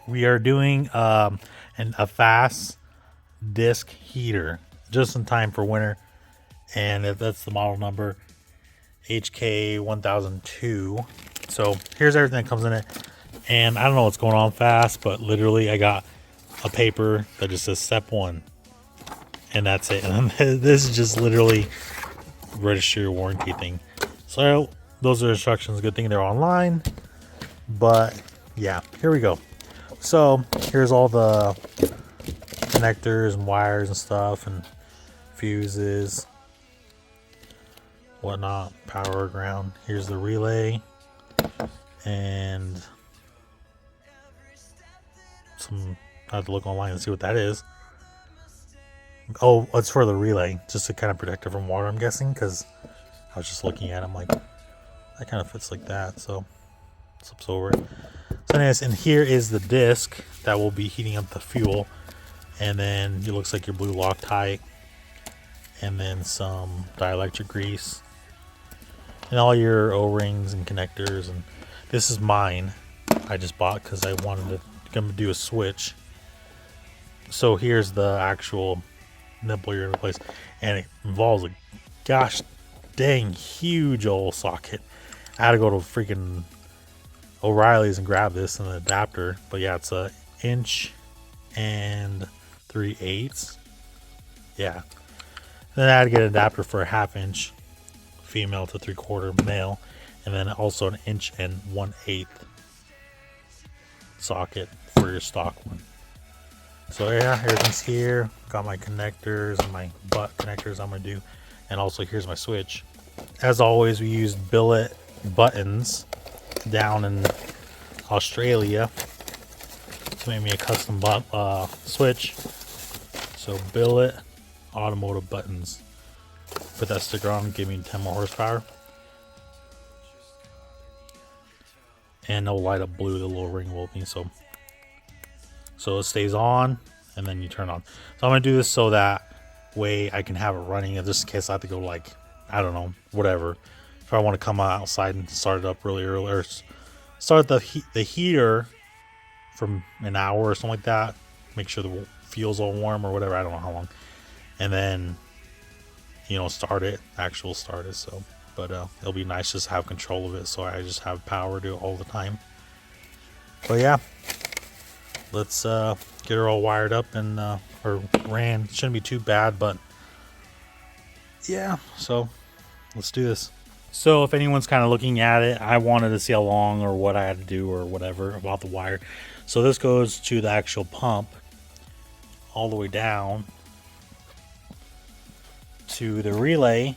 we are doing a Fass Disk Heater just in time for winter, and that's the model number HK1002. So here's everything that comes in it, and I don't know what's going on fast, but literally I got a paper that just says step 1, and that's it. And this is just literally register your warranty thing. So those are instructions. Good thing they're online, but yeah, here we go. So here's all the connectors and wires and stuff and fuses, whatnot, power, ground. Here's the relay and some, I have to look online and see what that is. Oh, it's for the relay, just to kind of protect it from water, I'm guessing, because I was just looking at it, I'm like, that kind of fits like that, so slips over it. So anyways, and here is the disc that will be heating up the fuel, and then it looks like your blue Loctite, and then some dielectric grease, and all your O-rings and connectors. And this is mine, I just bought because I wanted to do a switch. So here's the actual nipple you're gonna replace, and it involves a gosh dang huge old socket. I had to go to freaking O'Reilly's and grab this and an adapter, but yeah, it's a 1 3/8. Yeah, then I had to get an adapter for a 1/2 inch female to 3/4 male, and then also an 1 1/8 socket for your stock one. So yeah, everything's here. Got my connectors and my butt connectors I'm gonna do, and also here's my switch. As always, we used billet buttons down in Australia to make me a custom switch. So billet automotive buttons. Put that sticker on, give me 10 more horsepower, and it'll light up blue. The little ring will be so it stays on, and then you turn on. So I'm gonna do this so that way I can have it running, just in case I have to go, like, I don't know, whatever. If I want to come outside and start it up really early, or start the heater from an hour or something like that, make sure the fuel's all warm or whatever, I don't know how long, and then, you know, start it. So, but it'll be nice just to have control of it, so I just have power to do it all the time. But yeah, let's get her all wired up and or ran. Shouldn't be too bad, but yeah, so let's do this. So if anyone's kind of looking at it, I wanted to see how long or what I had to do or whatever about the wire. So this goes to the actual pump all the way down to the relay,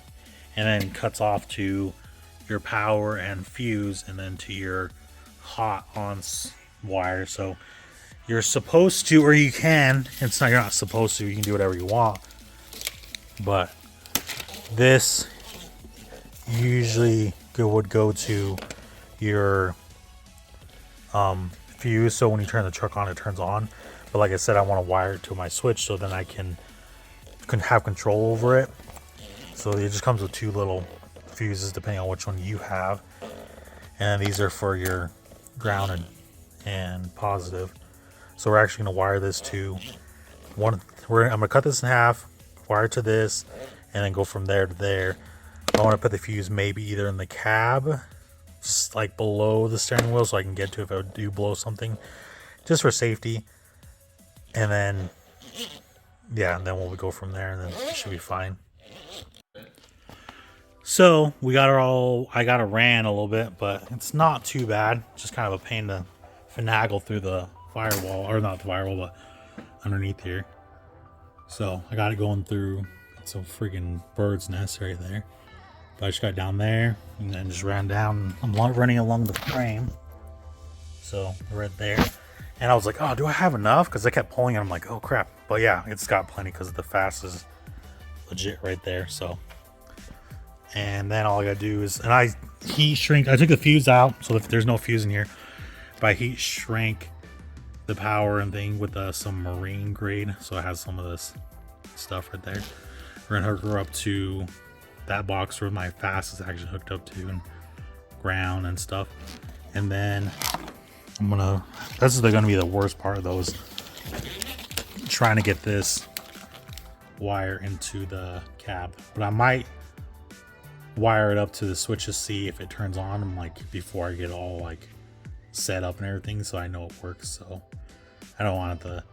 and then cuts off to your power and fuse, and then to your hot on wire. So you're supposed to, or you can, it's not, you're not supposed to, you can do whatever you want, but this usually would go to your fuse, so when you turn the truck on, it turns on. But like I said, I want to wire it to my switch so then I can have control over it. So it just comes with 2 little fuses depending on which one you have, and these are for your ground and positive. So we're actually going to wire this to one. I'm going to cut this in half, wire it to this, and then go from there to there. I want to put the fuse maybe either in the cab, just like below the steering wheel, so I can get to it if I do blow something, just for safety. And then, yeah, and then we'll go from there, and then it should be fine. So we got her all, I got her ran a little bit, but it's not too bad. Just kind of a pain to finagle through the firewall, or not the firewall, but underneath here. So I got it going through. It's a freaking bird's nest right there. But I just got down there and then just ran down. I'm running along the frame, so right there. And I was like, oh, do I have enough? Because I kept pulling and I'm like, oh crap. But yeah, it's got plenty because the Fass is legit right there. So, and then all I gotta do is, and I heat shrink. I took the fuse out, so if there's no fuse in here, but I heat shrink the power and thing with some marine grade, so it has some of this stuff right there. We're gonna hook her up to that box where my Fass is actually hooked up to, and ground and stuff. And then This is gonna be the worst part though, is trying to get this wire into the cab. But I might wire it up to the switch to see if it turns on, like before I get all like set up and everything, so I know it works. So I don't want it to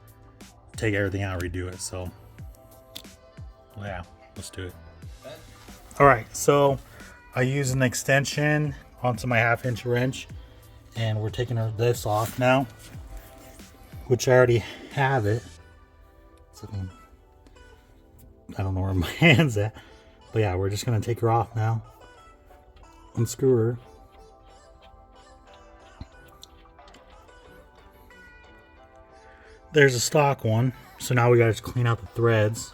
take everything out and redo it. So yeah, let's do it. All right, so I use an extension onto my 1/2 inch wrench, and we're taking this off now, which I already have it. So I don't know where my hand's at, but yeah, we're just gonna take her off now. Unscrew her. There's a stock one, so now we gotta just clean out the threads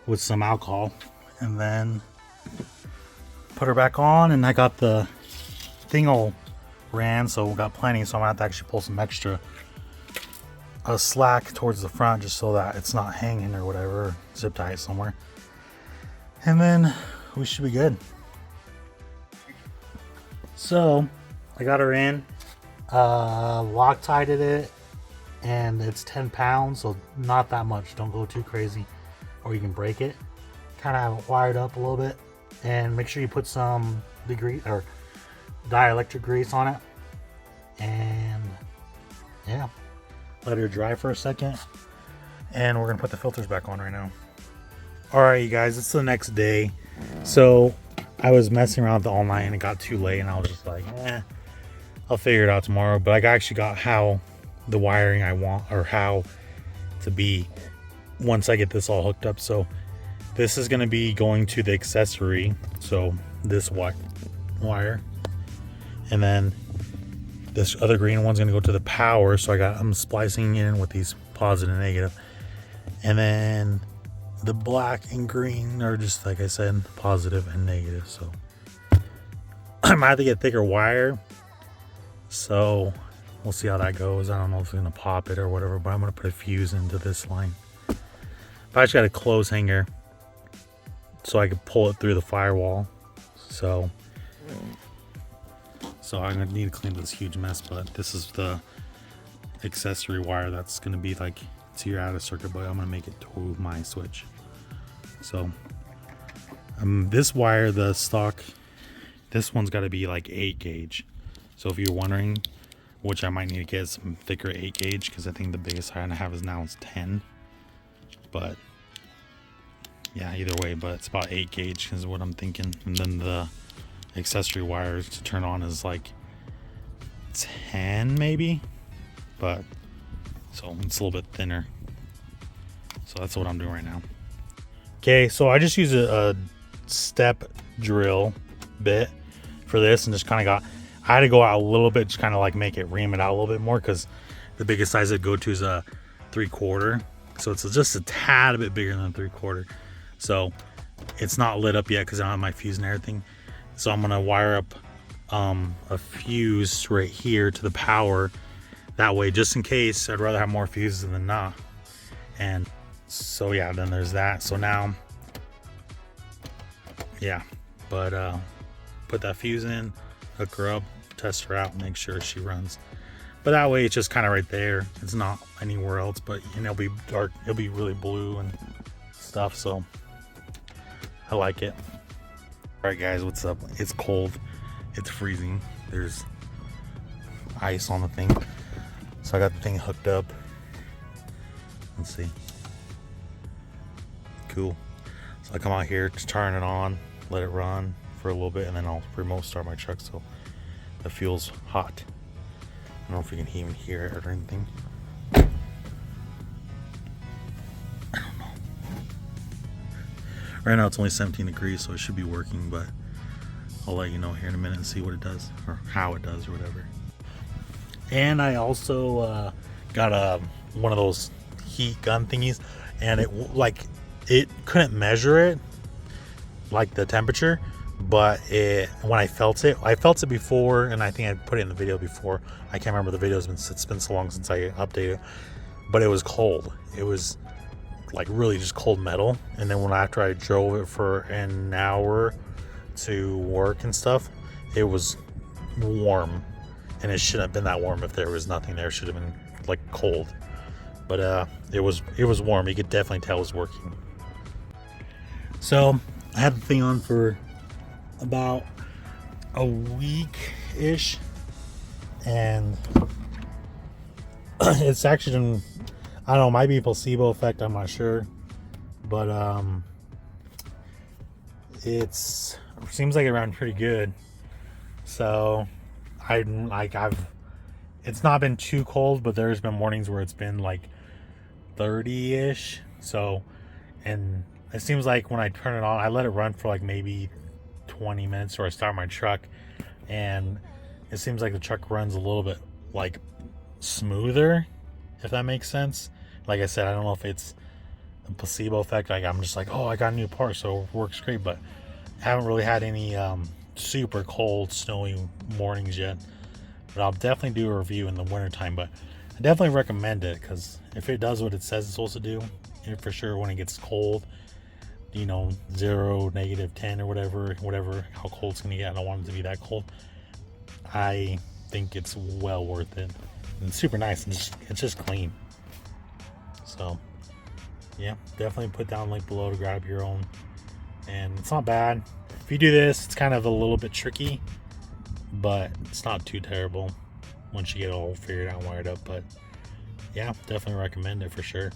with some alcohol, and then put her back on. And I got the thing all ran, so we got plenty, so I'm gonna have to actually pull some extra slack towards the front just so that it's not hanging or whatever, zip tie it somewhere, and then we should be good. So I got her in, Loctited it, and it's 10 pounds, so not that much. Don't go too crazy or you can break it. Kind of have it wired up a little bit, and make sure you put some dielectric grease on it, and yeah, let her dry for a second, and we're gonna put the filters back on right now. All right, you guys, it's the next day. So I was messing around with the all night and it got too late, and I was just like, I'll figure it out tomorrow. But I actually got how the wiring I want, or how to be once I get this all hooked up. So this is gonna be going to the accessory, so this wire, and then this other green one's gonna go to the power. So I'm splicing in with these positive and negative, and then the black and green are just, like I said, positive and negative. So I might have to get thicker wire, so we'll see how that goes. I don't know if it's gonna pop it or whatever, but I'm gonna put a fuse into this line. But I just got a clothes hanger so I could pull it through the firewall. So I'm gonna need to clean this huge mess, but this is the accessory wire that's gonna be like to your out of circuit, but I'm gonna make it to my switch. So this wire, the stock, this one's got to be like 8 gauge. So if you're wondering, which I might need to get some thicker 8 gauge, because I think the biggest I have is now is 10. But yeah, either way, but it's about 8 gauge is what I'm thinking. And then the accessory wires to turn on is like 10 maybe, but so it's a little bit thinner. So that's what I'm doing right now. Okay, so I just use a step drill bit for this, and just kind of I had to go out a little bit, just kind of like make it ream it out a little bit more, because the biggest size I'd go to is a 3/4. So it's just a tad bit bigger than a 3/4. So it's not lit up yet because I don't have my fuse and everything. So I'm gonna wire up a fuse right here to the power. That way, just in case, I'd rather have more fuses than not. And so yeah, then there's that. So now, yeah, but put that fuse in, hook her up, test her out, make sure she runs. But that way it's just kind of right there. It's not anywhere else, but it'll be dark, it'll be really blue and stuff. So I like it. All right, guys, what's up? It's cold, it's freezing. There's ice on the thing. So I got the thing hooked up. Let's see. Cool. So I come out here to turn it on, let it run for a little bit, and then I'll remote start my truck so the fuel's hot. I don't know if you can even hear it or anything. I don't know. Right now it's only 17 degrees, so it should be working, but I'll let you know here in a minute and see what it does, or how it does, or whatever. And I also got one of those heat gun thingies, and it couldn't measure it, like the temperature, but when I felt it before, and I think I put it in the video before. I can't remember, the video's it's been so long since I updated, but it was cold. It was like really just cold metal. And then after I drove it for an hour to work and stuff, it was warm, and it shouldn't have been that warm. If there was nothing there, it should have been like cold. But it was warm. You could definitely tell it was working. So I had the thing on for about a week-ish, and it's actually been, I don't know, might be a placebo effect, I'm not sure, but it seems like it ran pretty good. So it's not been too cold, but there's been mornings where it's been like 30-ish. So, and it seems like when I turn it on, I let it run for like maybe 20 minutes, or I start my truck, and it seems like the truck runs a little bit like smoother, if that makes sense. Like I said, I don't know if it's a placebo effect. Like I'm just like, oh, I got a new part, so it works great. But I haven't really had any super cold, snowy mornings yet. But I'll definitely do a review in the wintertime. But I definitely recommend it, because if it does what it says it's supposed to do, for sure when it gets cold, 0, -10 or whatever, how cold it's gonna get. I don't want it to be that cold. I think it's well worth it. And it's super nice, and it's just clean. So yeah, definitely put down link below to grab your own. And it's not bad. If you do this, it's kind of a little bit tricky, but it's not too terrible once you get it all figured out and wired up. But yeah, definitely recommend it for sure.